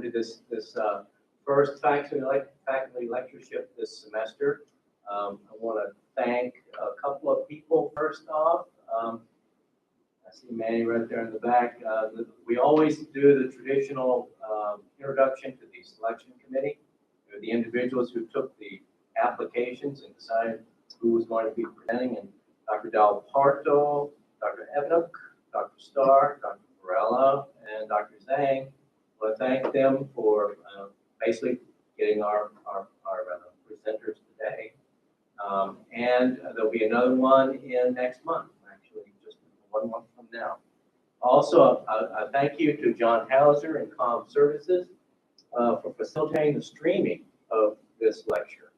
to this first faculty lectureship this semester. I want to thank a couple of people first off. I see Manny right there in the back. We always do the traditional introduction to the selection committee. They're the individuals who took the applications and decided who was going to be presenting. And Dr. Del Parto, Dr. Evanook, Dr. Starr, Dr. Varela, and Dr. Zhang. I want to thank them for basically getting our presenters today. And there'll be another one in next month, actually, just 1 month from now. Also, a thank you to John Hauser and Comm Services for facilitating the streaming of this lecture.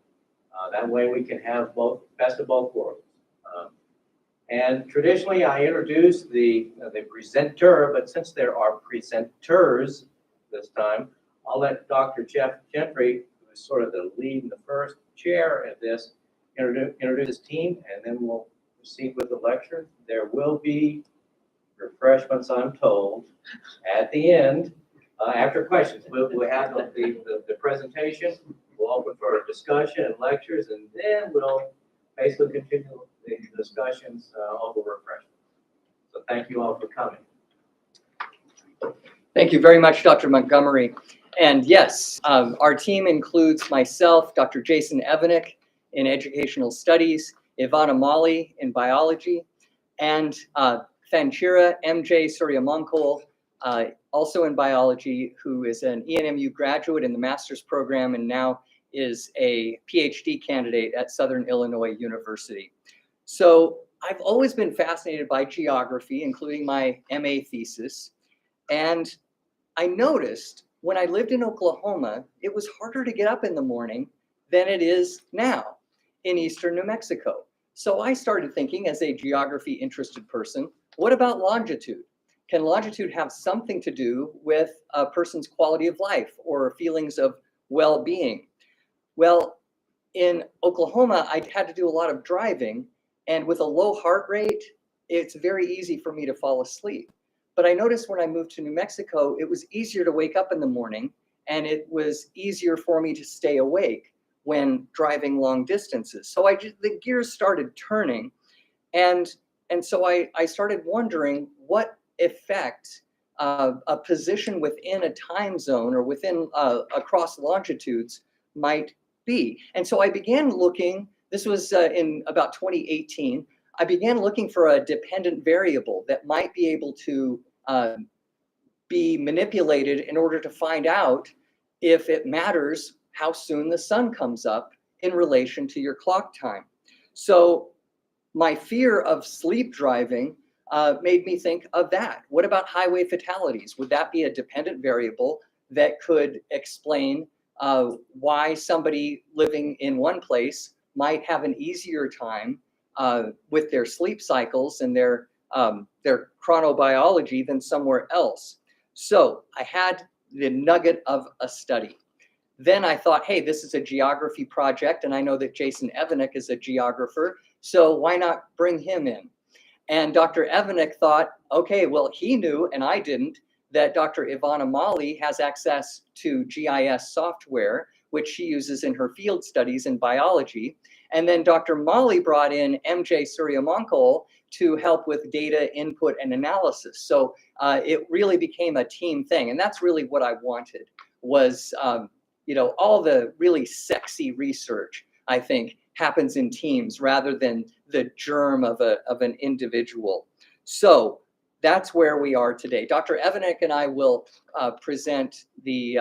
That way we can have both best of both worlds. And traditionally, I introduce the presenter, but since there are presenters this time, I'll let Dr. Jeff Gentry, who is sort of the lead and the first chair of this, introduce his team, and then we'll proceed with the lecture. There will be refreshments, I'm told, at the end, after questions. We'll have the presentation, we'll open for discussion and lectures, and then we'll basically continue the discussions over refreshments. So thank you all for coming. Thank you very much, Dr. Montgomery. And yes, our team includes myself, Dr. Jason Evanook in Educational Studies, Ivana Mali in Biology, and Thanchira MJ Suryamonkol, also in Biology, who is an ENMU graduate in the master's program and now is a PhD candidate at Southern Illinois University. So I've always been fascinated by geography, including my MA thesis. And I noticed when I lived in Oklahoma, it was harder to get up in the morning than it is now in eastern New Mexico. So I started thinking, as a geography interested person, what about longitude? Can longitude have something to do with a person's quality of life or feelings of well-being? Well, in Oklahoma, I had to do a lot of driving, and with a low heart rate, it's very easy for me to fall asleep. But I noticed when I moved to New Mexico, it was easier to wake up in the morning, and it was easier for me to stay awake when driving long distances. So the gears started turning, and so I started wondering what effect a position within a time zone or within across longitudes might be. And so I began looking, this was in about 2018, I began looking for a dependent variable that might be able to be manipulated in order to find out if it matters how soon the sun comes up in relation to your clock time. So my fear of sleep driving made me think of that. What about highway fatalities? Would that be a dependent variable that could explain why somebody living in one place might have an easier time with their sleep cycles and their chronobiology than somewhere else? So I had the nugget of a study. Then I thought, hey, this is a geography project, and I know that Jason Evanook is a geographer, so why not bring him in? And Dr. Evanook thought, okay, well, he knew, and I didn't, that Dr. Ivana Mali has access to GIS software, which she uses in her field studies in biology. And then Dr. Mali brought in MJ Suryamonkol to help with data input and analysis. So it really became a team thing. And that's really what I wanted, was all the really sexy research, I think, happens in teams rather than the germ of an individual. So that's where we are today. Dr. Evanook and I will present the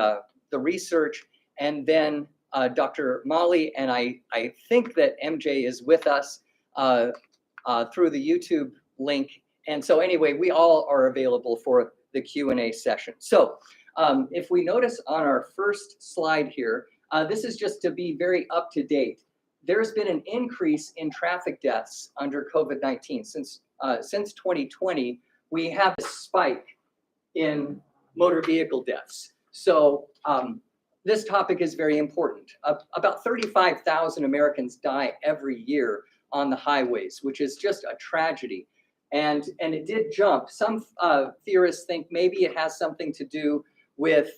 research, and then Dr. Mali, and I think that MJ is with us through the YouTube link. And so anyway, we all are available for the Q&A session. So if we notice on our first slide here, this is just to be very up to date. There's been an increase in traffic deaths under COVID-19. Since 2020, we have a spike in motor vehicle deaths. So this topic is very important. About 35,000 Americans die every year on the highways, which is just a tragedy. And it did jump. Some theorists think maybe it has something to do with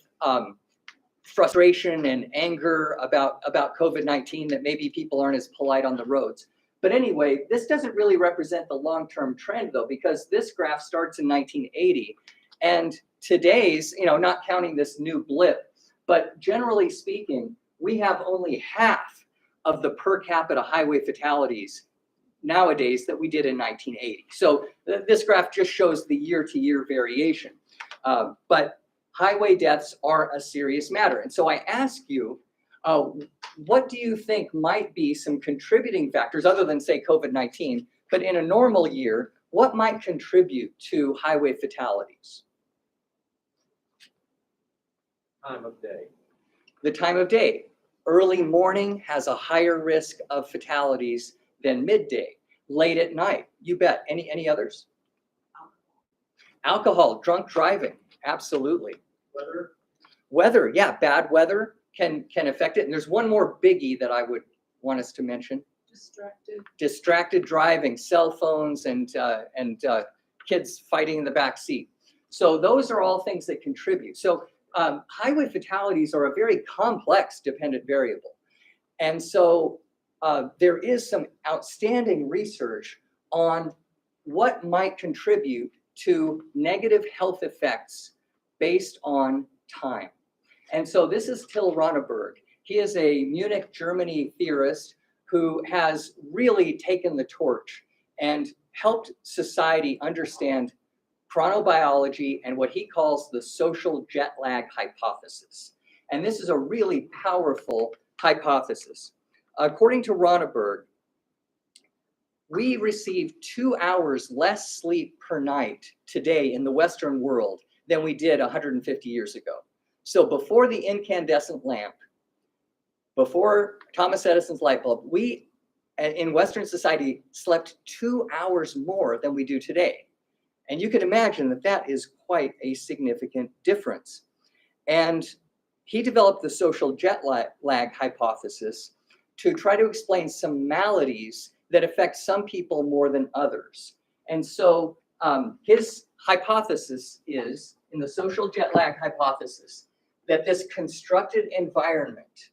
frustration and anger about COVID-19, that maybe people aren't as polite on the roads. But anyway, this doesn't really represent the long-term trend though, because this graph starts in 1980, and today's, not counting this new blip, but generally speaking, we have only half of the per capita highway fatalities nowadays that we did in 1980. So this graph just shows the year-to-year variation. But highway deaths are a serious matter. And so I ask you, what do you think might be some contributing factors, other than, say, COVID-19, but in a normal year, what might contribute to highway fatalities? Time of day. The time of day. Early morning has a higher risk of fatalities than midday. Late at night, you bet. Any others? Alcohol, drunk driving, absolutely. Weather, yeah, bad weather can affect it. And there's one more biggie that I would want us to mention. Distracted driving, cell phones, and kids fighting in the back seat. So those are all things that contribute. So highway fatalities are a very complex dependent variable. And so there is some outstanding research on what might contribute to negative health effects based on time. And so this is Till Ronneberg. He is a Munich, Germany theorist who has really taken the torch and helped society understand chronobiology and what he calls the social jet lag hypothesis. And this is a really powerful hypothesis. According to Ronneberg, we receive 2 hours less sleep per night today in the Western world than we did 150 years ago. So before the incandescent lamp, before Thomas Edison's light bulb, we in Western society slept 2 hours more than we do today. And you can imagine that that is quite a significant difference. And he developed the social jet lag hypothesis to try to explain some maladies that affect some people more than others. And so his hypothesis is, in the social jet lag hypothesis, that this constructed environment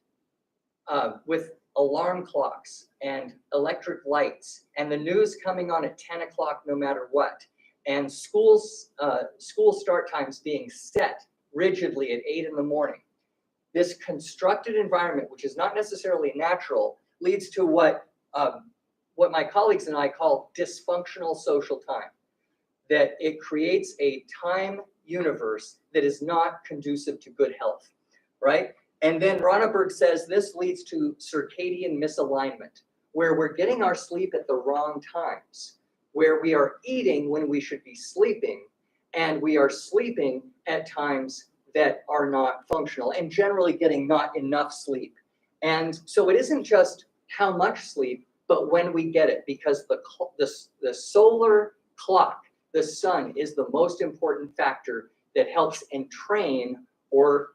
with alarm clocks and electric lights and the news coming on at 10 o'clock no matter what, and school start times being set rigidly at 8 in the morning, this constructed environment, which is not necessarily natural, leads to what my colleagues and I call dysfunctional social time. That it creates a time universe that is not conducive to good health, right? And then Ronneberg says this leads to circadian misalignment, where we're getting our sleep at the wrong times, where we are eating when we should be sleeping, and we are sleeping at times that are not functional, and generally getting not enough sleep. And so it isn't just how much sleep, but when we get it, because the solar clock, the sun, is the most important factor that helps entrain or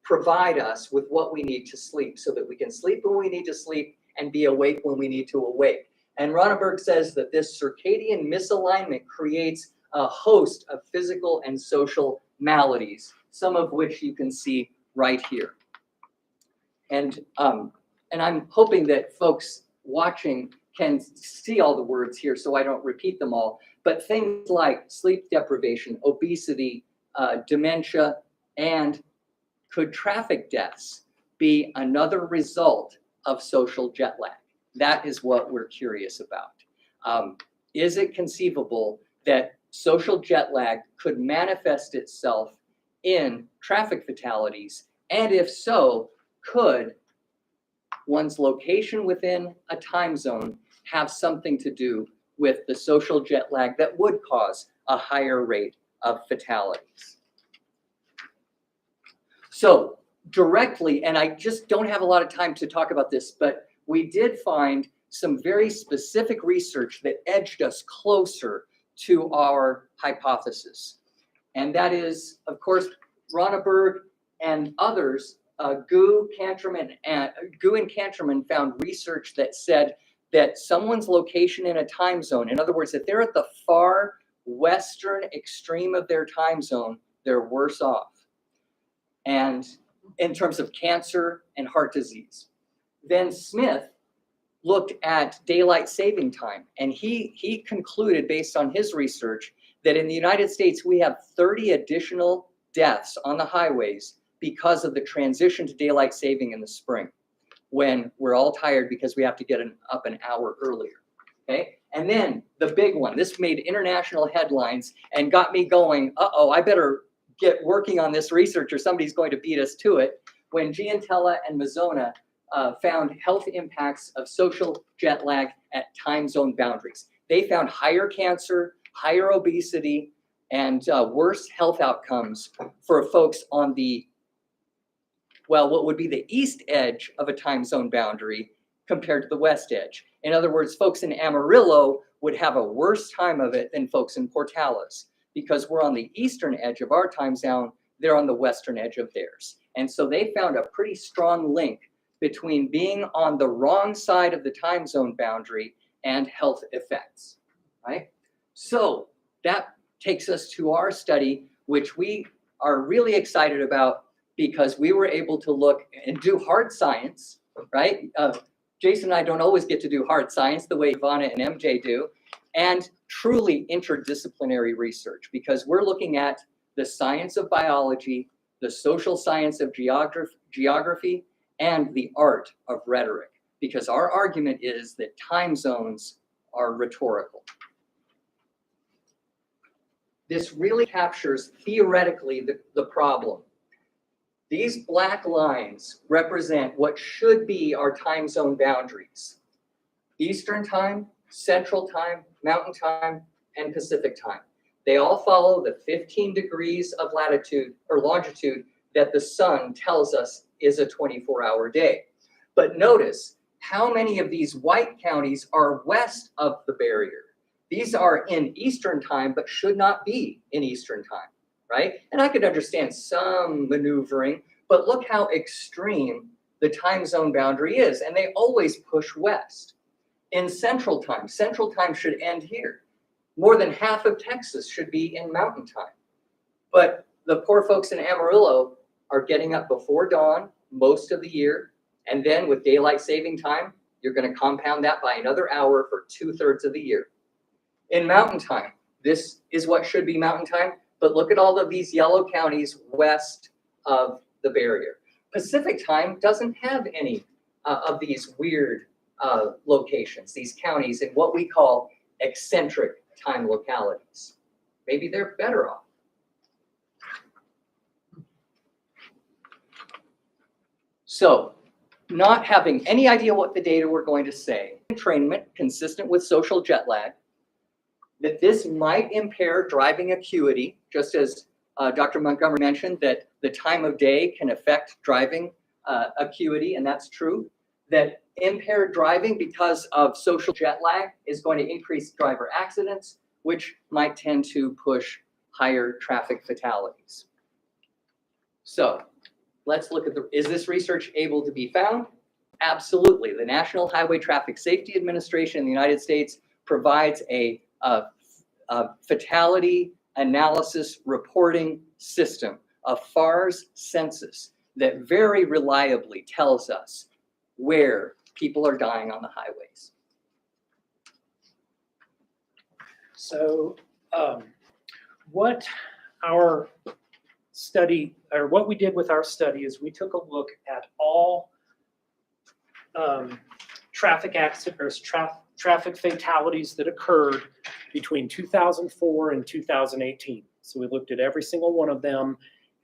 provide us with what we need to sleep, so that we can sleep when we need to sleep and be awake when we need to awake. And Ronneberg says that this circadian misalignment creates a host of physical and social maladies, some of which you can see right here. And I'm hoping that folks watching can see all the words here so I don't repeat them all, but things like sleep deprivation, obesity, dementia, and could traffic deaths be another result of social jet lag? That is what we're curious about. Is it conceivable that social jet lag could manifest itself in traffic fatalities? And if so, could one's location within a time zone have something to do with the social jet lag that would cause a higher rate of fatalities? So directly, and I just don't have a lot of time to talk about this, but we did find some very specific research that edged us closer to our hypothesis. And that is, of course, Ronneberg and others, Gu and Canterman found research that said that someone's location in a time zone, in other words, if they're at the far western extreme of their time zone, they're worse off. And in terms of cancer and heart disease. Then Smith looked at daylight saving time, and he concluded, based on his research, that in the United States we have 30 additional deaths on the highways because of the transition to daylight saving in the spring, when we're all tired because we have to get up an hour earlier. Okay, and then the big one. This made international headlines and got me going. I better get working on this research, or somebody's going to beat us to it. When Giantella and Mazzona found health impacts of social jet lag at time zone boundaries. They found higher cancer, higher obesity, and worse health outcomes for folks on the, well, what would be the east edge of a time zone boundary compared to the west edge. In other words, folks in Amarillo would have a worse time of it than folks in Portales, because we're on the eastern edge of our time zone, they're on the western edge of theirs. And so they found a pretty strong link between being on the wrong side of the time zone boundary and health effects, right? So that takes us to our study, which we are really excited about because we were able to look and do hard science, right? Jason and I don't always get to do hard science the way Ivana and MJ do, and truly interdisciplinary research, because we're looking at the science of biology, the social science of geography, and the art of rhetoric, because our argument is that time zones are rhetorical. This really captures theoretically the problem. These black lines represent what should be our time zone boundaries: Eastern time, Central time, Mountain time, and Pacific time. They all follow the 15 degrees of latitude or longitude that the sun tells us is a 24-hour day. But notice how many of these white counties are west of the barrier. These are in Eastern time, but should not be in Eastern time, right? And I could understand some maneuvering, but look how extreme the time zone boundary is, and they always push west. In Central time should end here. More than half of Texas should be in Mountain time. But the poor folks in Amarillo are getting up before dawn most of the year, and then with daylight saving time, you're going to compound that by another hour for 2/3 of the year. In Mountain time, this is what should be Mountain time, but look at all of these yellow counties west of the barrier. Pacific time doesn't have any of these weird locations, these counties in what we call eccentric time localities. Maybe they're better off. So, not having any idea what the data were going to say, entrainment consistent with social jet lag, that this might impair driving acuity, just as Dr. Montgomery mentioned, that the time of day can affect driving acuity, and that's true. That impaired driving because of social jet lag is going to increase driver accidents, which might tend to push higher traffic fatalities. So let's look at is this research able to be found? Absolutely. The National Highway Traffic Safety Administration in the United States provides a fatality analysis reporting system, a FARS census, that very reliably tells us where people are dying on the highways. So what our study, or what we did with our study, is we took a look at all traffic accidents, traffic fatalities that occurred between 2004 and 2018. So we looked at every single one of them,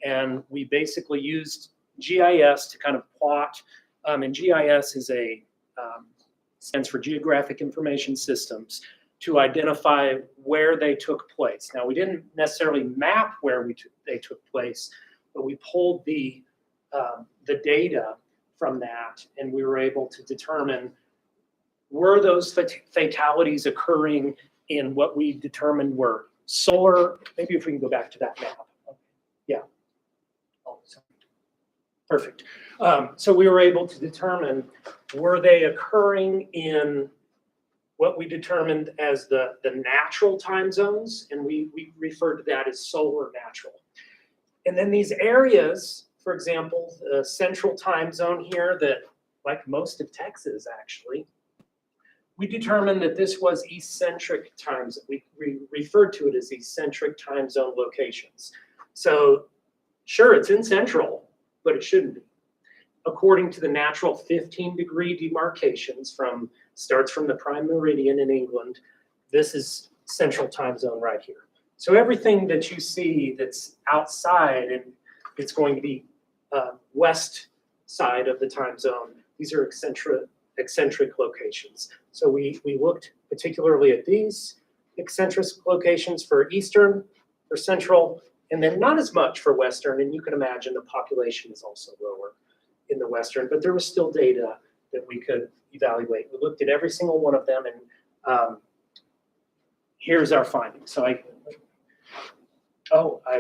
and we basically used GIS to kind of plot. And GIS is stands for Geographic Information Systems, to identify where they took place. Now, we didn't necessarily map where they took place, but we pulled the data from that, and we were able to determine, were those fatalities occurring in what we determined were solar, maybe if we can go back to that map. Yeah. Oh, sorry. Perfect. So we were able to determine, were they occurring in what we determined as the natural time zones, and we referred to that as solar natural. And then these areas for example, the central time zone here that, like most of Texas actually, we determined that this was eccentric times. We referred to it as eccentric time zone locations. So sure, it's in central, but it shouldn't be. According to the natural 15-degree demarcations starts from the prime meridian in England, this is central time zone right here. So everything that you see that's outside, and it's going to be west side of the time zone, these are eccentric locations. So we looked particularly at these eccentric locations for eastern, for central, and then not as much for western. And you can imagine the population is also lower in the western, but there was still data that we could evaluate. We looked at every single one of them, and here's our findings. So I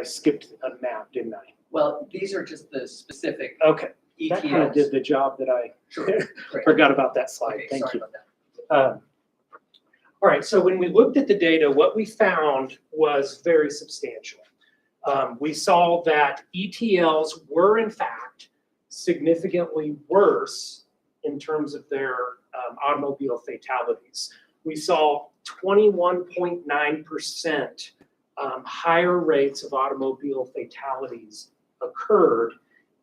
skipped a map, didn't I? Well, these are just the specific Okay. That kind of did ETLs. the job that I Sure. Great. forgot about that slide. Okay, Thank sorry you. about that. All right, so when we looked at the data, what we found was very substantial. We saw that ETLs were in fact significantly worse in terms of their automobile fatalities. We saw 21.9% higher rates of automobile fatalities occurred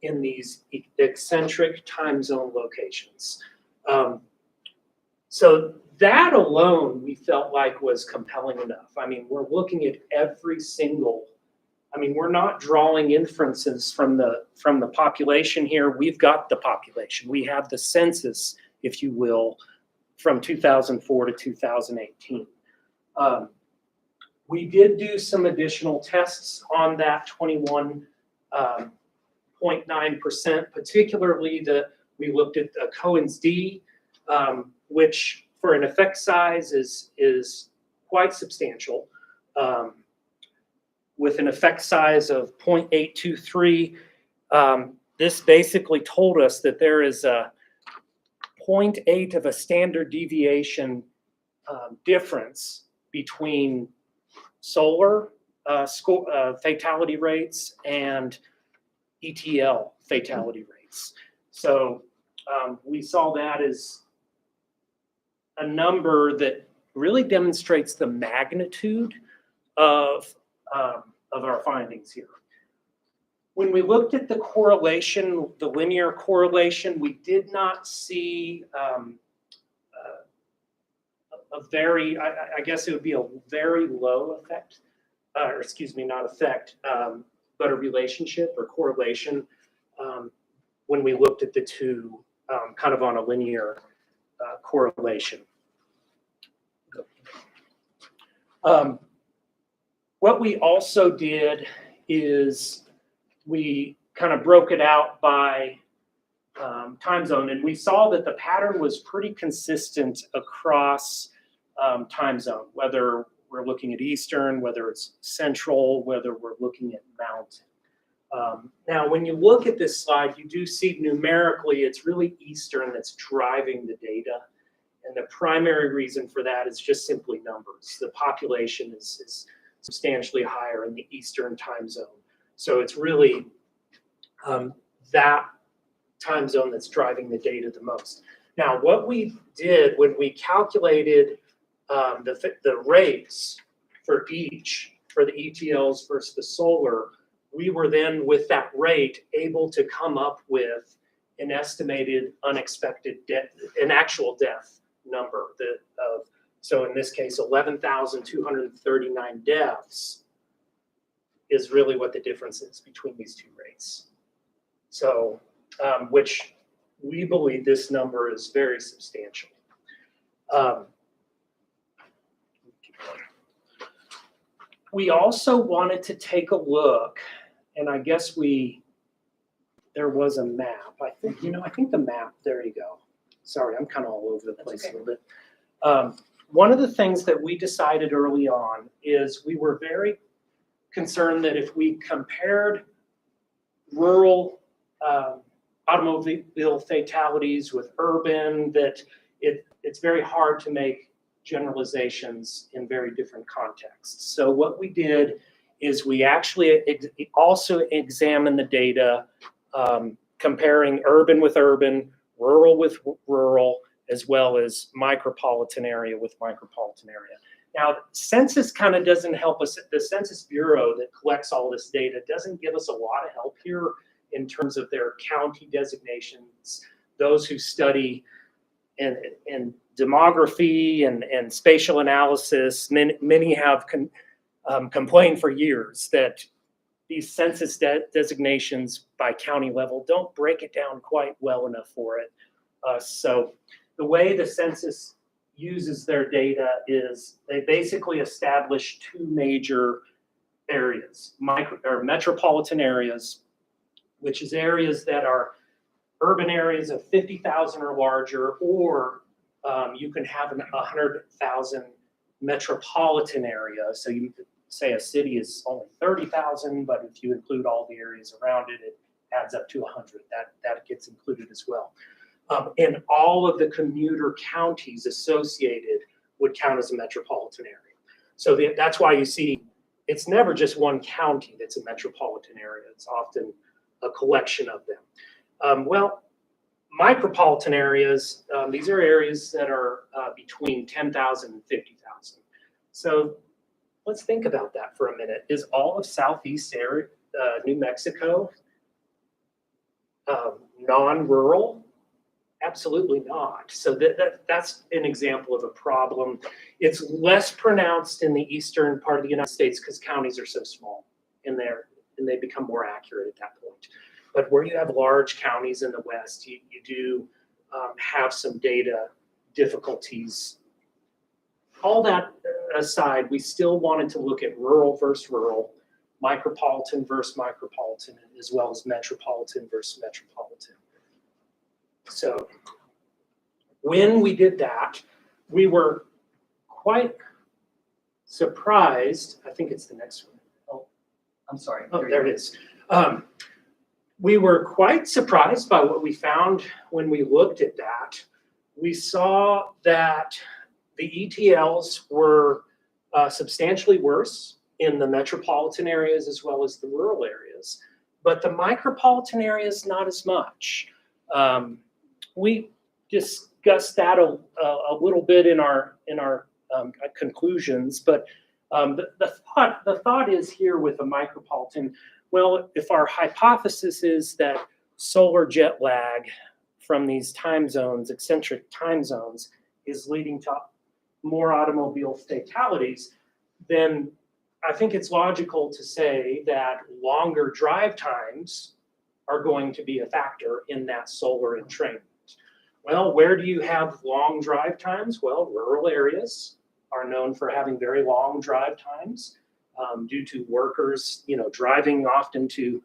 in these eccentric time zone locations. So that alone we felt like was compelling enough. I mean, we're looking at every single, we're not drawing inferences from the population here. We've got the population. We have the census, if you will, from 2004 to 2018. We did do some additional tests on that 21.9%, particularly we looked at the Cohen's D, which for an effect size is quite substantial. With an effect size of 0.823, this basically told us that there is a 0.8 of a standard deviation difference between solar fatality rates and ETL fatality rates. So we saw that as a number that really demonstrates the magnitude of our findings here. When we looked at the correlation, the linear correlation, we did not see a very, I guess it would be a very low effect, or excuse me, not effect, but a relationship or correlation when we looked at the two kind of on a linear correlation. What we also did is we kind of broke it out by time zone, and we saw that the pattern was pretty consistent across time zone, whether we're looking at Eastern, whether it's Central, whether we're looking at Mountain. Now, when you look at this slide, you do see numerically it's really Eastern that's driving the data. And the primary reason for that is just simply numbers. The population is substantially higher in the Eastern time zone. So it's really that time zone that's driving the data the most. Now, what we did when we calculated the rates for each, for the ETLs versus the solar, we were then, with that rate, able to come up with an estimated unexpected death, an actual death number. So in this case, 11,239 deaths is really what the difference is between these two rates. So, which we believe this number is very substantial. We also wanted to take a look, and I guess there was a map. I think the map, there you go. Sorry, I'm kind of all over the place a little bit. One of the things that we decided early on is we were very concerned that if we compared rural automobile fatalities with urban, that it's very hard to make generalizations in very different contexts. So what we did is we actually also examined the data comparing urban with urban, rural with rural, as well as micropolitan area with micropolitan area. Now, census kind of doesn't help us. The Census Bureau that collects all this data doesn't give us a lot of help here in terms of their county designations. Those who study in demography and spatial analysis, many have complained for years that these census designations by county level don't break it down quite well enough for it. So the way the census uses their data is they basically establish two major areas, metropolitan areas, which is areas that are urban areas of 50,000 or larger, or you can have 100,000 metropolitan area. So you could say a city is only 30,000, but if you include all the areas around it, it adds up to 100. That gets included as well. And all of the commuter counties associated would count as a metropolitan area. So that's why you see it's never just one county that's a metropolitan area. It's often a collection of them. Well, micropolitan areas, these are areas that are between 10,000 and 50,000. So let's think about that for a minute. Is all of Southeast area, New Mexico non-rural? Absolutely not. So that's an example of a problem. It's less pronounced in the eastern part of the United States because counties are so small and they become more accurate at that point. But where you have large counties in the West, you do have some data difficulties. All that aside, we still wanted to look at rural versus rural, micropolitan versus micropolitan, as well as metropolitan versus metropolitan. So when we did that, we were quite surprised. I think it's the next one. Oh, I'm sorry. Oh, there it is. We were quite surprised by what we found when we looked at that. We saw that the ETLs were substantially worse in the metropolitan areas as well as the rural areas, but the micropolitan areas not as much. We discussed that a little bit in our conclusions, but the thought is here with the micropolitan. Well, if our hypothesis is that solar jet lag from these time zones, eccentric time zones, is leading to more automobile fatalities, then I think it's logical to say that longer drive times are going to be a factor in that solar entrainment. Well, where do you have long drive times? Well, rural areas are known for having very long drive times due to workers, driving often to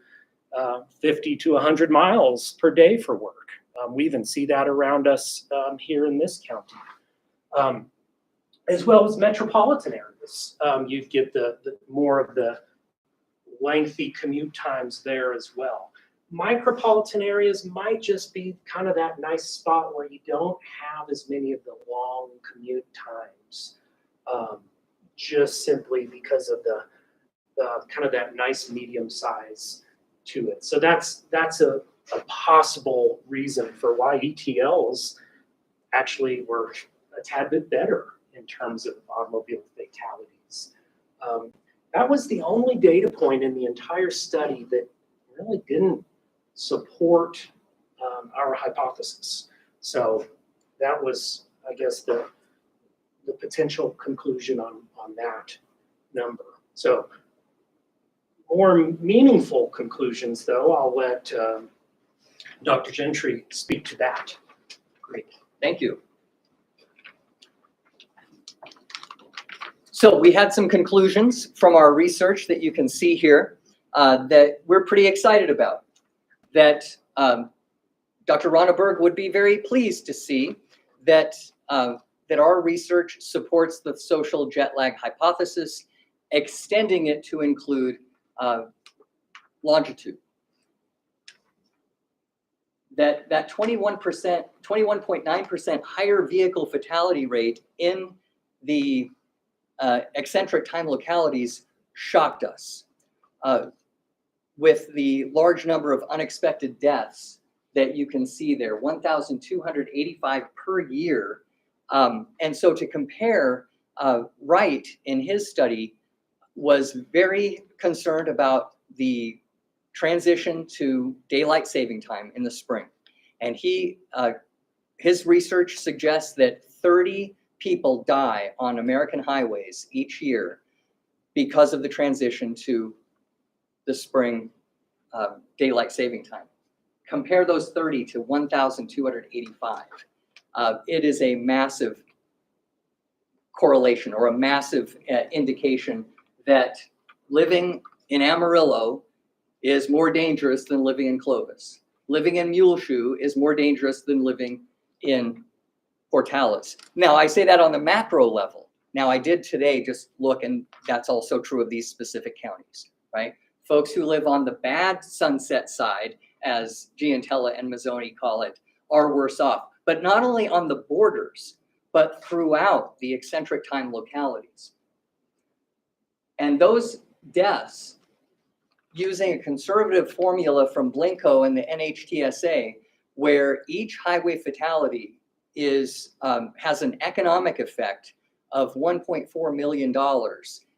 50 to 100 miles per day for work. We even see that around us here in this county, as well as metropolitan areas. You get the more of the lengthy commute times there as well. Micropolitan areas might just be kind of that nice spot where you don't have as many of the long commute times, just simply because of the kind of that nice medium size to it. So that's a possible reason for why ETLs actually were a tad bit better in terms of automobile fatalities. That was the only data point in the entire study that really didn't support our hypothesis. So that was, I guess, the potential conclusion on that number. So more meaningful conclusions, though, I'll let Dr. Gentry speak to that. Great, thank you. So we had some conclusions from our research that you can see here that we're pretty excited about. That Dr. Ronneberg would be very pleased to see that, that our research supports the social jet lag hypothesis, extending it to include longitude. That 21.9% higher vehicle fatality rate in the eccentric time localities shocked us. with the large number of unexpected deaths that you can see there, 1,285 per year. And so to compare, Wright in his study was very concerned about the transition to daylight saving time in the spring. And his research suggests that 30 people die on American highways each year because of the transition to the spring daylight saving time. Compare those 30 to 1,285. It is a massive correlation or a massive indication that living in Amarillo is more dangerous than living in Clovis. Living in Muleshoe is more dangerous than living in Portales. Now, I say that on the macro level. Now, I did today just look, and that's also true of these specific counties, right? Folks who live on the bad sunset side, as Giantella and Mazzoni call it, are worse off. But not only on the borders, but throughout the eccentric time localities. And those deaths, using a conservative formula from Blinko and the NHTSA, where each highway fatality has an economic effect of $1.4 million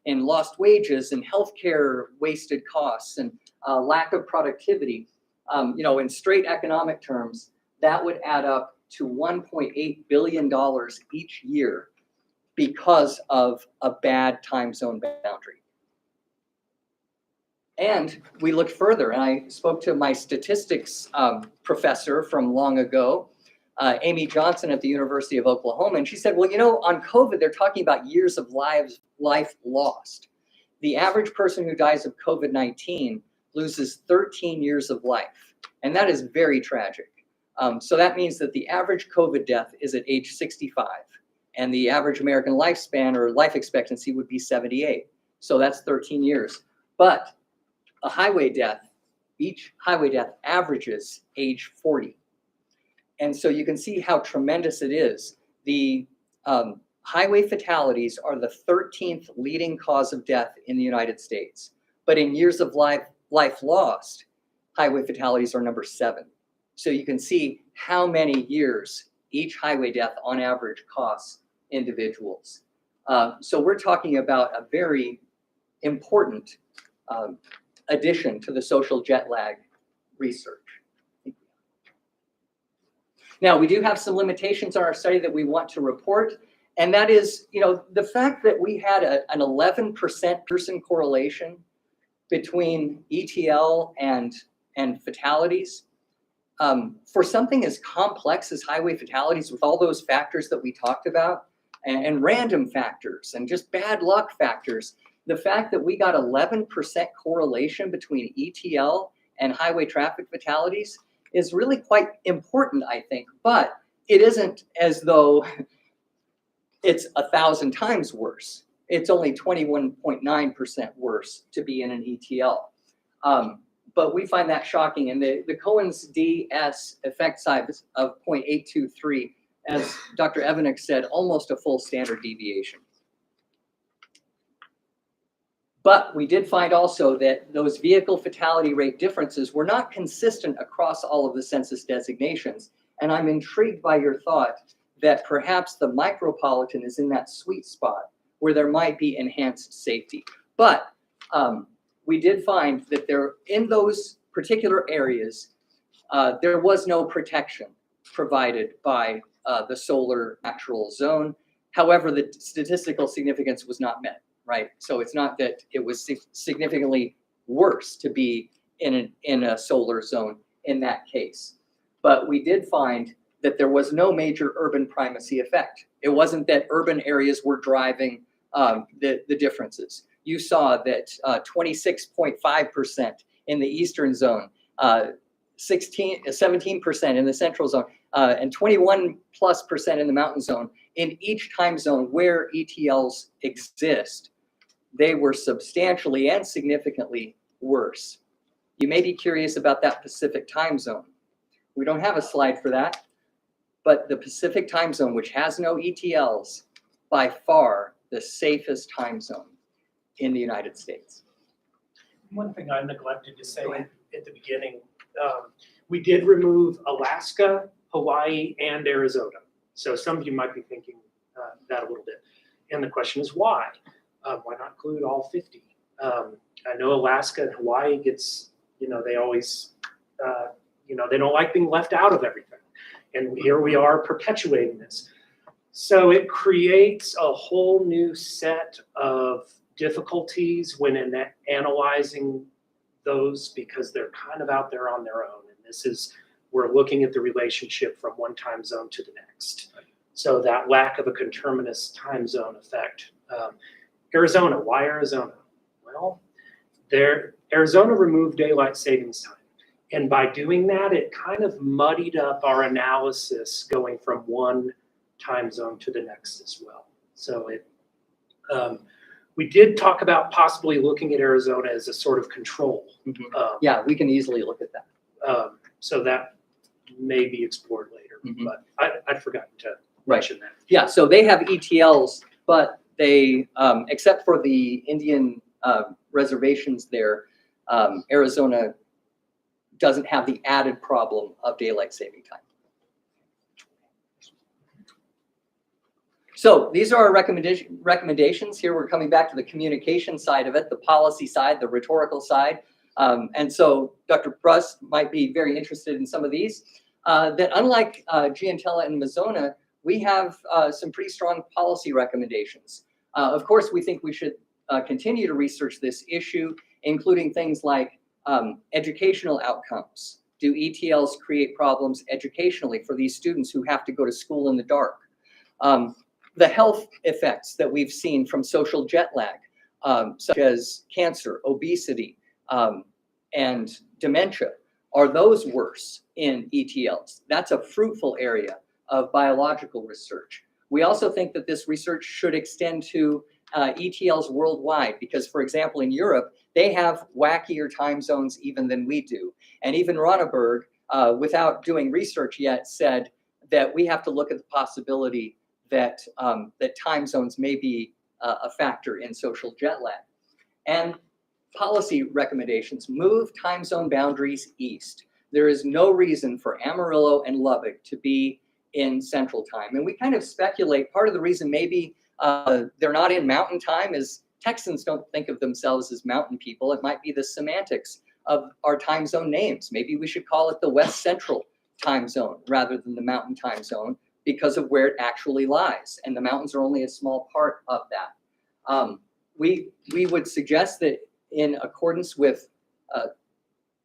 in lost wages and healthcare wasted costs and lack of productivity. In straight economic terms, that would add up to $1.8 billion each year because of a bad time zone boundary. And we looked further, and I spoke to my statistics professor from long ago, Amy Johnson at the University of Oklahoma, and she said, well, on COVID, they're talking about years of life lost. The average person who dies of COVID-19 loses 13 years of life, and that is very tragic. So that means that the average COVID death is at age 65, and the average American lifespan or life expectancy would be 78. So that's 13 years. But a highway death, each highway death averages age 40. And so you can see how tremendous it is. The highway fatalities are the 13th leading cause of death in the United States. But in years of life lost, highway fatalities are number 7. So you can see how many years each highway death on average costs individuals. So we're talking about a very important addition to the social jet lag research. Now, we do have some limitations on our study that we want to report, and that is, the fact that we had an 11% person correlation between ETL and fatalities. For something as complex as highway fatalities with all those factors that we talked about and random factors and just bad luck factors, the fact that we got 11% correlation between ETL and highway traffic fatalities is really quite important, I think. But it isn't as though it's 1,000 times worse. It's only 21.9% worse to be in an ETL. But we find that shocking. And the Cohen's DS effect size of 0.823, as Dr. Evanek said, almost a full standard deviation. But we did find also that those vehicle fatality rate differences were not consistent across all of the census designations. And I'm intrigued by your thought that perhaps the micropolitan is in that sweet spot where there might be enhanced safety. But we did find that in those particular areas, there was no protection provided by the solar natural zone. However, the statistical significance was not met. Right, so it's not that it was significantly worse to be in a solar zone in that case, but we did find that there was no major urban primacy effect. It wasn't that urban areas were driving the differences. You saw that 26.5% in the eastern zone, 17% in the central zone, and 21+% in the mountain zone. In each time zone where ETLs exist, they were substantially and significantly worse. You may be curious about that Pacific time zone. We don't have a slide for that, but the Pacific time zone, which has no ETLs, by far the safest time zone in the United States. One thing I neglected to say Go ahead. at the beginning, we did remove Alaska, Hawaii, and Arizona. So some of you might be thinking that a little bit. And the question is why? Why not include all 50? I know Alaska and Hawaii gets, they always, they don't like being left out of everything. And here we are perpetuating this. So it creates a whole new set of difficulties when analyzing those, because they're kind of out there on their own. And this is, we're looking at the relationship from one time zone to the next. So that lack of a conterminous time zone effect. Arizona, why Arizona? Well, Arizona removed daylight savings time. And by doing that, it kind of muddied up our analysis going from one time zone to the next as well. So we did talk about possibly looking at Arizona as a sort of control. Yeah, we can easily look at that. So that may be explored later, but I'd forgotten to mention that. Yeah, so they have ETLs, but they, except for the Indian reservations there, Arizona doesn't have the added problem of daylight saving time. So these are our recommendations. Here we're coming back to the communication side of it, the policy side, the rhetorical side. And so Dr. Bruss might be very interested in some of these. That unlike Giantella and Mazzona, we have some pretty strong policy recommendations. Of course, we think we should continue to research this issue, including things like educational outcomes. Do ETLs create problems educationally for these students who have to go to school in the dark? The health effects that we've seen from social jet lag, such as cancer, obesity, and dementia, are those worse in ETLs? That's a fruitful area of biological research. We also think that this research should extend to ETLs worldwide, because, for example, in Europe, they have wackier time zones even than we do. And even Ronneberg, without doing research yet, said that we have to look at the possibility that, that time zones may be a factor in social jet lag. And policy recommendations: move time zone boundaries east. There is no reason for Amarillo and Lubbock to be in Central Time. And we kind of speculate part of the reason maybe they're not in Mountain Time is Texans don't think of themselves as mountain people. It might be the semantics of our time zone names. Maybe we should call it the West Central Time Zone rather than the Mountain Time Zone, because of where it actually lies. And the mountains are only a small part of that. We would suggest that, in accordance with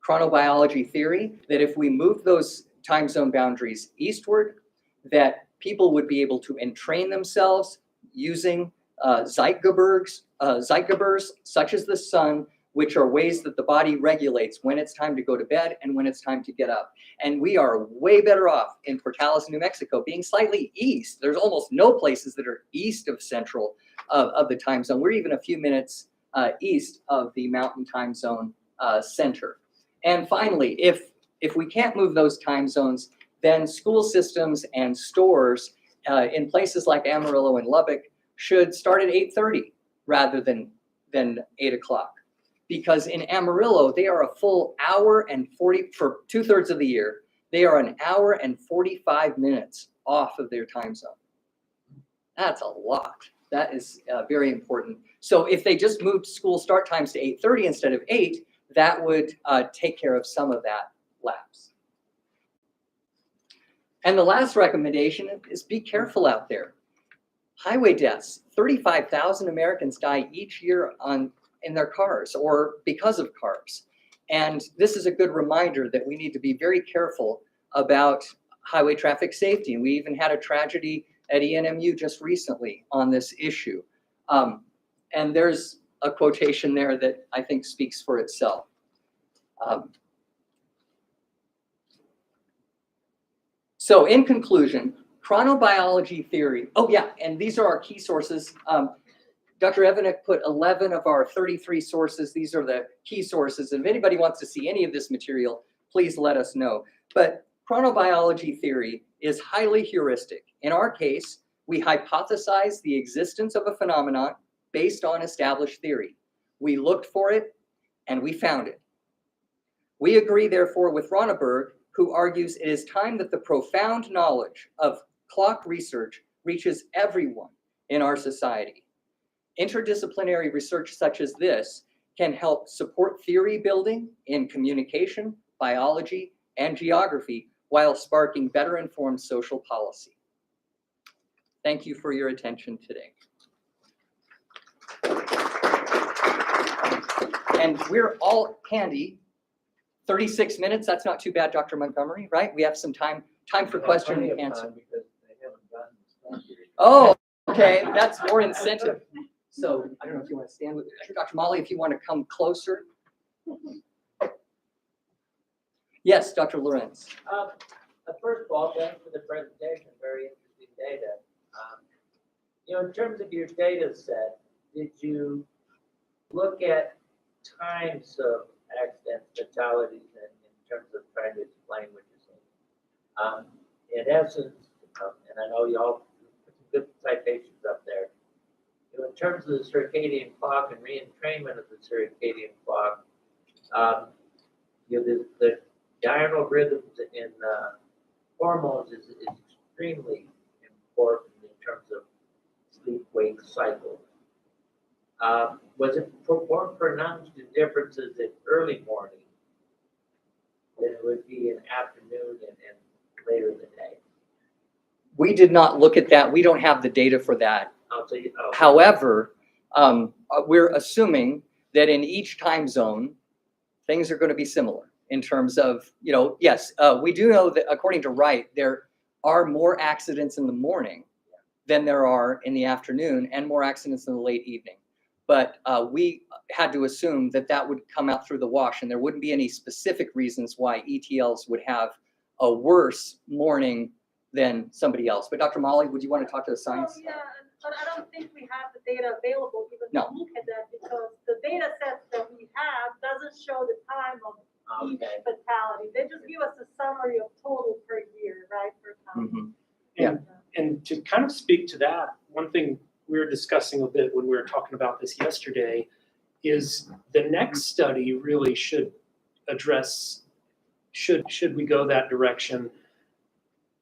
chronobiology theory, that if we move those time zone boundaries eastward, that people would be able to entrain themselves using Zeitgebers such as the sun, which are ways that the body regulates when it's time to go to bed and when it's time to get up. And we are way better off in Portales, New Mexico, being slightly east. There's almost no places that are east of central of the time zone. We're even a few minutes east of the Mountain Time Zone center. And finally, if we can't move those time zones, then school systems and stores in places like Amarillo and Lubbock should start at 8:30 rather than 8 o'clock. Because in Amarillo, they are a full hour and 40, for 2/3 of the year, they are an hour and 45 minutes off of their time zone. That's a lot. That is very important. So if they just moved school start times to 8:30 instead of 8, that would take care of some of that lapse. And the last recommendation is be careful out there. Highway deaths, 35,000 Americans die each year in their cars or because of cars. And this is a good reminder that we need to be very careful about highway traffic safety. And we even had a tragedy at ENMU just recently on this issue. And there's a quotation there that I think speaks for itself. So in conclusion, chronobiology theory, oh yeah, and these are our key sources. Dr. Evanek put 11 of our 33 sources. These are the key sources. And if anybody wants to see any of this material, please let us know. But chronobiology theory is highly heuristic. In our case, we hypothesize the existence of a phenomenon based on established theory. We looked for it and we found it. We agree, therefore, with Ronneberg, who argues it is time that the profound knowledge of clock research reaches everyone in our society. Interdisciplinary research such as this can help support theory building in communication, biology, and geography while sparking better informed social policy. Thank you for your attention today. And we're all handy. 36 minutes, that's not too bad, Dr. Montgomery, right? We have some time for question and answer. Because they haven't gotten started. Oh, okay, that's more incentive. So I don't know if you want to stand with Dr. Molly, if you want to come closer. Yes, Dr. Lorenz. First of all, thanks for the presentation, very interesting data. In terms of your data set, did you look at times of accidents, fatalities, in terms of trying to explain what you're saying? In essence, and I know you all put some good citations up there, in terms of the circadian clock and re-entrainment of the circadian clock, the diurnal rhythms in hormones is extremely important in terms of sleep-wake cycles. Was it more pronounced in differences in early morning than it would be in afternoon and later in the day? We did not look at that. We don't have the data for that. However, we're assuming that in each time zone, things are going to be similar in terms of, yes, we do know that according to Wright, there are more accidents in the morning than there are in the afternoon and more accidents in the late evening. But we had to assume that that would come out through the wash and there wouldn't be any specific reasons why ETLs would have a worse morning than somebody else. But Dr. Molly, would you want to talk to the science? Yeah, but I don't think we have the data available even No. to look at that because the data set that we have doesn't show the time of each fatality. They just give us a summary of total per year, right, per time. Mm-hmm. And, and to kind of speak to that, one thing we were discussing a bit when we were talking about this yesterday is the next study really should address, should we go that direction.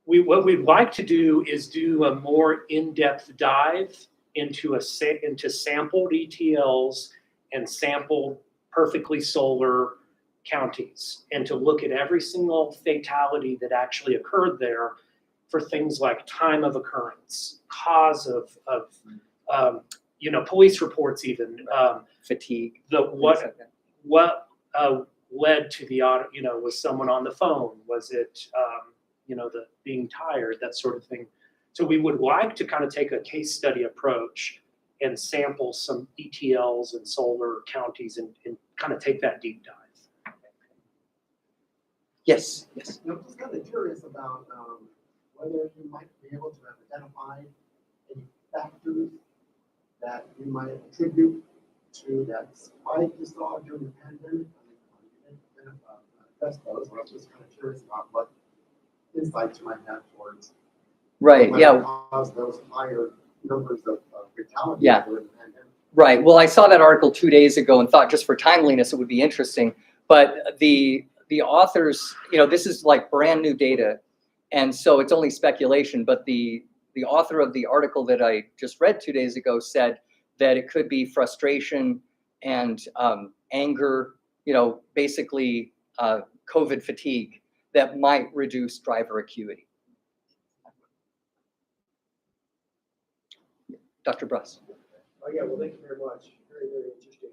What we'd like to do is do a more in-depth dive into sampled ETLs and sampled perfectly solar counties, and to look at every single fatality that actually occurred there for things like time of occurrence, cause of police reports, even Fatigue. What led to the auto, was someone on the phone? Was it the being tired, that sort of thing. So we would like to kind of take a case study approach and sample some ETLs and solar counties and kind of take that deep dive. Yes. I'm just kind of curious about whether you might be able to identify any factors that you might attribute to that spike you saw during the pandemic. You didn't address those, but I was just kind of curious about what insights you might have towards cause those higher numbers of fatalities during the pandemic. Right. Well, I saw that article 2 days ago and thought just for timeliness it would be interesting. But the authors, this is like brand new data, and so it's only speculation. But the author of the article that I just read 2 days ago said that it could be frustration and anger, basically COVID fatigue that might reduce driver acuity. Dr. Bruss. Oh, yeah, well, thank you very much. Very, very interesting.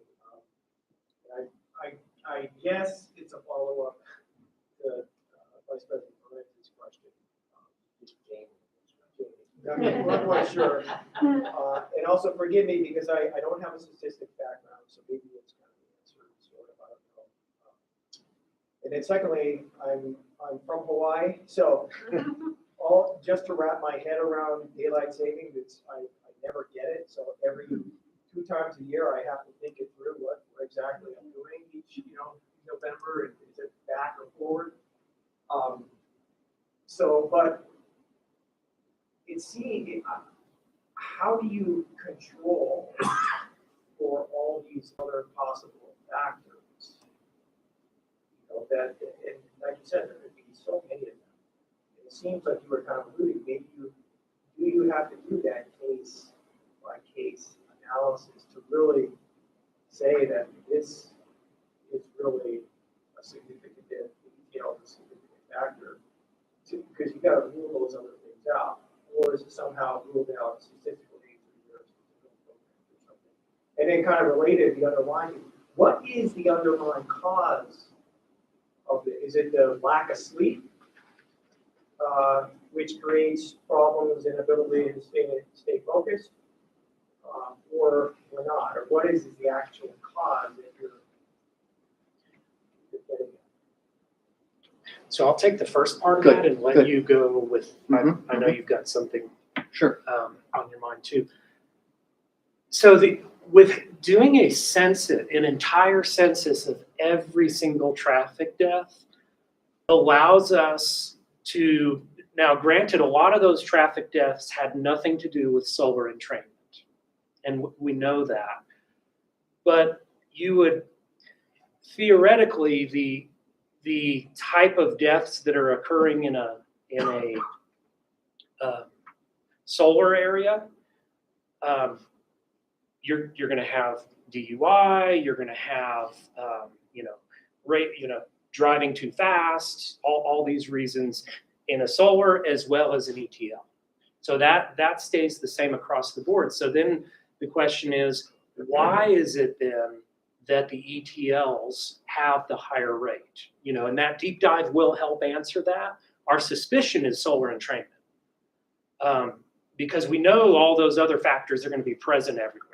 I guess it's a follow-up to Vice President Lorenz's question. I'm not quite sure. And also forgive me because I don't have a statistics background, so maybe it's kind of the answer, sort of, I don't know. And then secondly, I'm from Hawaii, so just to wrap my head around daylight savings, I never get it. So every 2 times a year, I have to think it through what exactly I'm doing each, November, and is it back or forward? But it seems, how do you control for all these other possible factors? know, that, and like you said, there could be so many of them. It seems like you were kind of alluding, maybe you have to do that case by case analysis to really say that this is really a significant, detail, a significant factor, because you got to rule those other things out, or is it somehow ruled out statistically through your statistical programs or something? And then kind of related, the underlying, what is the underlying cause of it? Is it the lack of sleep, which creates problems in ability to stay focused, or not? Or what is the actual cause that you're getting at? So I'll take the first part of Good, that and let good. you go with, Mhm, I know you've got something Sure. on your mind too. So with doing a census, an entire census of every single traffic death allows us to, now granted, a lot of those traffic deaths had nothing to do with solar entrainment. And we know that. But you would, theoretically, the type of deaths that are occurring in a solar area, you're going to have DUI, you're going to have driving too fast, all these reasons in a solar as well as an ETL. So that stays the same across the board. So then the question is, why is it then that the ETLs have the higher rate? And that deep dive will help answer that. Our suspicion is solar entrainment, because we know all those other factors are going to be present everywhere.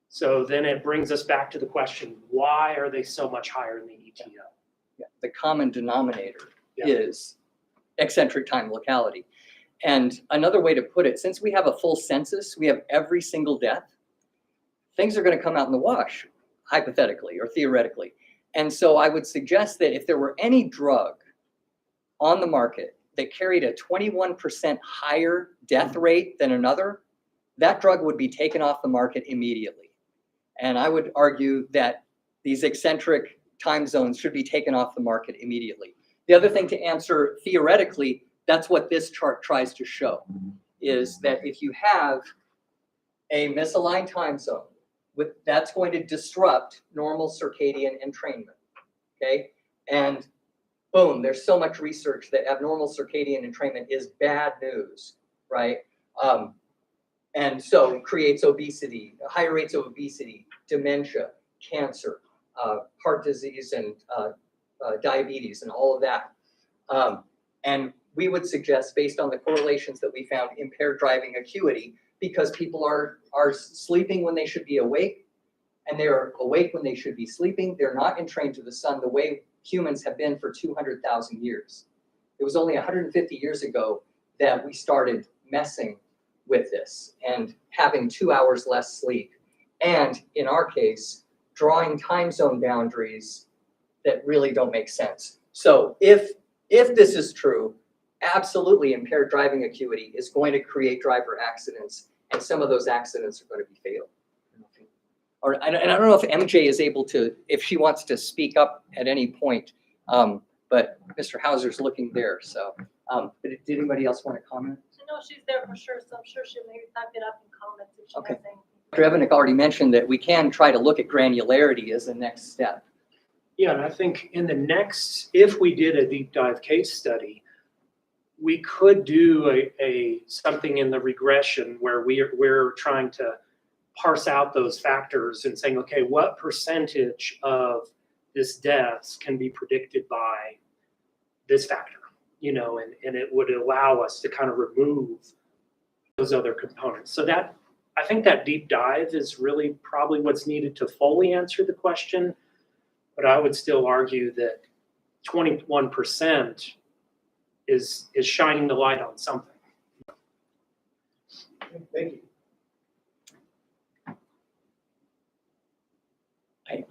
So then it brings us back to the question, why are they so much higher in the ETL? Yeah. The common denominator Yeah. is eccentric time locality. And another way to put it, since we have a full census, we have every single death, things are going to come out in the wash, hypothetically or theoretically. And so I would suggest that if there were any drug on the market that carried a 21% higher death rate than another, that drug would be taken off the market immediately. And I would argue that these eccentric time zones should be taken off the market immediately. The other thing to answer theoretically, that's what this chart tries to show, is that if you have a misaligned time zone, that's going to disrupt normal circadian entrainment, okay? And boom, there's so much research that abnormal circadian entrainment is bad news, right? And so it creates obesity, higher rates of obesity, dementia, cancer, heart disease, and diabetes, and all of that. And we would suggest, based on the correlations that we found, impaired driving acuity, because people are sleeping when they should be awake, and they're awake when they should be sleeping. They're not entrained to the sun the way humans have been for 200,000 years. It was only 150 years ago that we started messing with this and having 2 hours less sleep. And in our case, drawing time zone boundaries that really don't make sense. So if this is true, absolutely impaired driving acuity is going to create driver accidents, and some of those accidents are going to be fatal. And I don't know if MJ is able to, if she wants to speak up at any point, but Mr. Hauser's looking there. So did anybody else want to comment? I know she's there for sure, so I'm sure she'll maybe type it up in comments if she Okay. has anything. Dr. Evanick already mentioned that we can try to look at granularity as the next step. Yeah, and I think in the next, if we did a deep dive case study, we could do a something in the regression where we're trying to parse out those factors and saying, okay, what percentage of this deaths can be predicted by this factor, and it would allow us to kind of remove those other components. So that, I think that deep dive is really probably what's needed to fully answer the question, but I would still argue that 21% is shining the light on something. Thank you.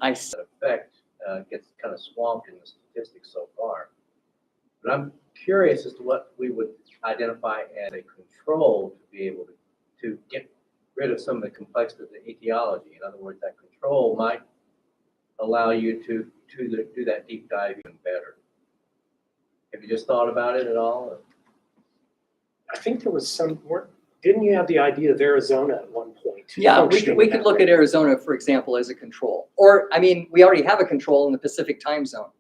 I Effect gets kind of swamped in the statistics so far. But I'm curious as to what we would identify as a control to be able to get rid of some of the complexity of the etiology. In other words, that control might allow you to do that deep dive even better. Have you just thought about it at all? I think there was didn't you have the idea of Arizona at one point? Yeah, functioning we in could that look way? at Arizona, for example, as a control. Or, I mean, we already have a control in the Pacific time zone.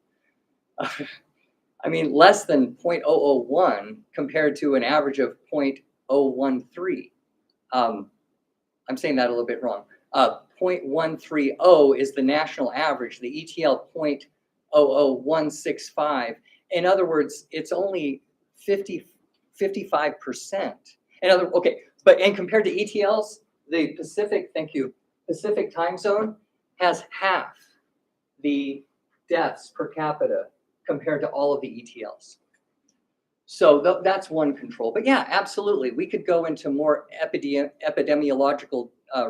I mean, less than 0.001 compared to an average of 0.013. I'm saying that a little bit wrong. 0.130 is the national average, the ETL 0.00165. In other words, it's only 55%. And compared to ETLs, the Pacific, thank you, Pacific time zone has half the deaths per capita compared to all of the ETLs. So that's one control. But yeah, absolutely. We could go into more epidemiological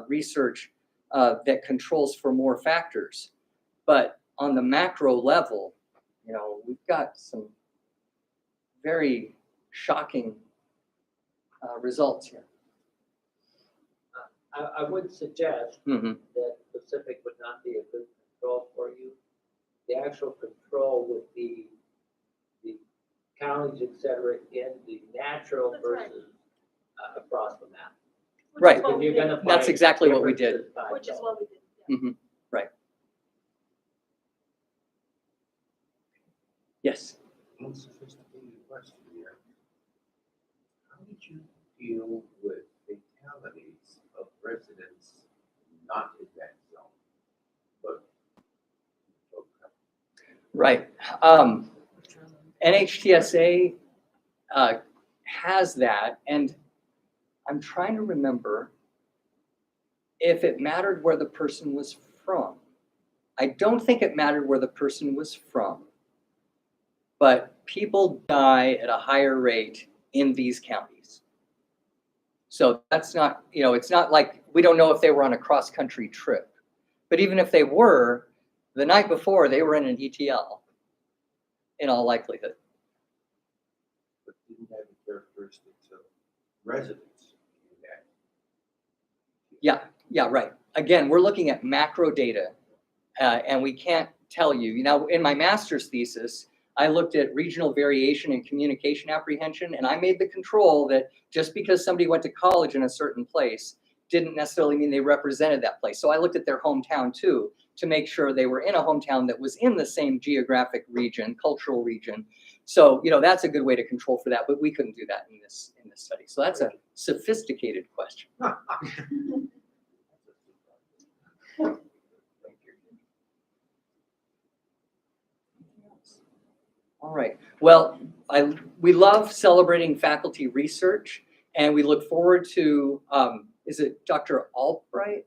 research that controls for more factors. But on the macro level, you know, we've got some very shocking results here. I would suggest Mm-hmm. that Pacific would not be a good control for you. The actual control would be the counties, et cetera, in the natural That's right. versus across the map. Which is Right. what If we you're did. gonna That's find exactly what we differences did. by Which is zone. what we did. Yeah. Mm-hmm. Right. Yes. Unsophisticated question here. How did you deal with fatalities of residents not in that zone? But, Right. NHTSA has that, and I'm trying to remember if it mattered where the person was from. I don't think it mattered where the person was from, but people die at a higher rate in these counties. So that's not, you know, it's not like we don't know if they were on a cross-country trip, but even if they were, the night before they were in an ETL, in all likelihood. but didn't have the characteristics of residents in that. Yeah, right. Again, we're looking at macro data, and we can't tell you. You know, in my master's thesis, I looked at regional variation in communication apprehension, and I made the control that just because somebody went to college in a certain place didn't necessarily mean they represented that place. So I looked at their hometown too, to make sure they were in a hometown that was in the same geographic region, cultural region. So, you know, that's a good way to control for that, but we couldn't do that in this study. So that's a sophisticated question. All right. Well, we love celebrating faculty research, and we look forward to, is it Dr. Albright?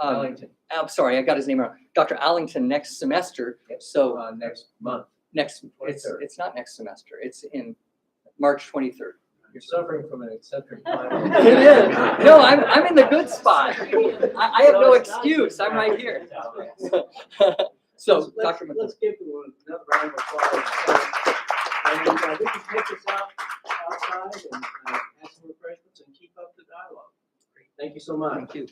Allington. I'm sorry, I got his name wrong. Dr. Allington next semester. So Next month. it's 23rd. not next semester. It's in March 23rd. You're suffering from an eccentric climate. It is. No, I'm in the good spot. I have no excuse. I'm right here. So, Dr. McClure. Let's give them another round of applause. And we can take this outside and have some refreshments and keep up the dialogue. Thank you so much. Thank you.